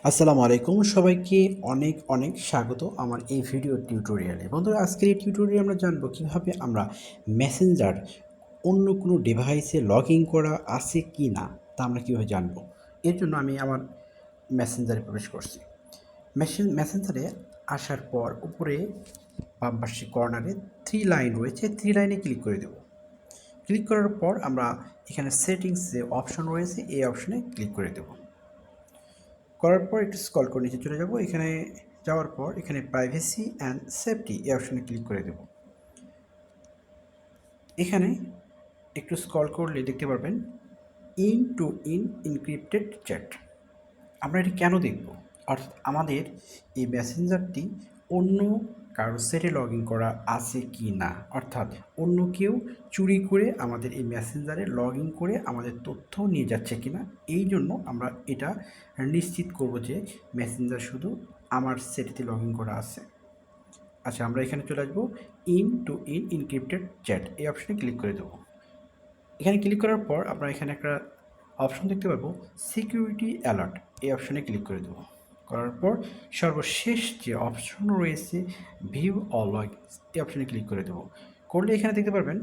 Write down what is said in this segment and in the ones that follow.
আসসালামু আলাইকুম সবাইকে অনেক অনেক স্বাগত আমার এই ভিডিও টিউটোরিয়ালে। বন্ধুরা, আজকের এই টিউটোরিয়ালে আমরা জানবো কিভাবে আমরা মেসেঞ্জার অন্য কোনো ডিভাইসে লগ ইন করা আছে কি না তা আমরা কীভাবে জানবো। এর জন্য আমি আমার মেসেঞ্জারে প্রবেশ করছি। মেসেঞ্জারে আসার পর উপরে বাম পাশে কর্নারে 3 লাইন রয়েছে, 3 লাইনে ক্লিক করে দেব। ক্লিক করার পর আমরা এখানে সেটিংস যে অপশন রয়েছে এই অপশনে ক্লিক করে দেব। করার পর একটু স্ক্রল করে নিচে চলে যাব। এখানে যাওয়ার পর এখানে প্রাইভেসি অ্যান্ড সেফটি এই অপশনে ক্লিক করে দেব। এখানে একটু স্ক্রল করলে দেখতে পারবেন ইন টু এনক্রিপ্টেড চ্যাট। আমরা এটি কেন দেখব? অর্থাৎ আমাদের এই মেসেঞ্জারটি অন্য কারো সেটে লগ ইন করা আছে কি না, অর্থাৎ অন্য কেউ চুরি করে আমাদের এই মেসেঞ্জারে লগ ইন করে আমাদের তথ্য নিয়ে যাচ্ছে কি না, এই জন্য আমরা এটা নিশ্চিত করব যে মেসেঞ্জার শুধু আমার সেটেতে লগ ইন করা আছে। আচ্ছা, আমরা এখানে চলে আসবো ইন টু এনক্রিপ্টেড চ্যাট এই অপশানে ক্লিক করে দেবো। এখানে ক্লিক করার পর আমরা এখানে একটা অপশন দেখতে পাবো সিকিউরিটি অ্যালার্ট এই অপশানে ক্লিক করে দেবো। করার পর সর্বশেষ যে অপশন রয়েছে ভিউ অল লগইনস এই অপশানে ক্লিক করে দেবো। করলে এখানে দেখতে পারবেন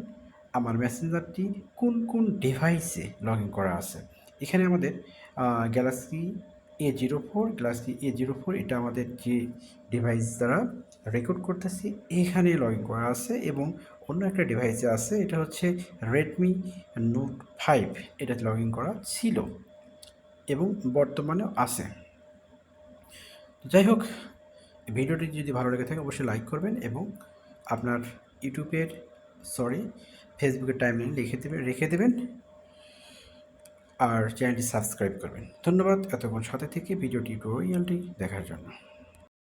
আমার মেসেঞ্জারটি কোন কোন ডিভাইসে লগ ইন করা আছে। এখানে আমাদের গ্যালাক্সি A04 এটা আমাদের যে ডিভাইস দ্বারা রেকর্ড করতেছি এখানে লগ ইন করা আছে, এবং অন্য একটা ডিভাইসে আছে, এটা হচ্ছে রেডমি নোট 5 এটাতে লগ ইন করা ছিল এবং বর্তমানেও আছে। যাই হোক, ভিডিওটি যদি ভালো লেগে থাকে অবশ্যই লাইক করবেন এবং আপনার ফেসবুকের টাইমলাইনে রেখে দেবেন আর চ্যানেলটি সাবস্ক্রাইব করবেন। ধন্যবাদ এতক্ষণ সাথে থেকে ভিডিও টিউটোরিয়ালটি দেখার জন্য।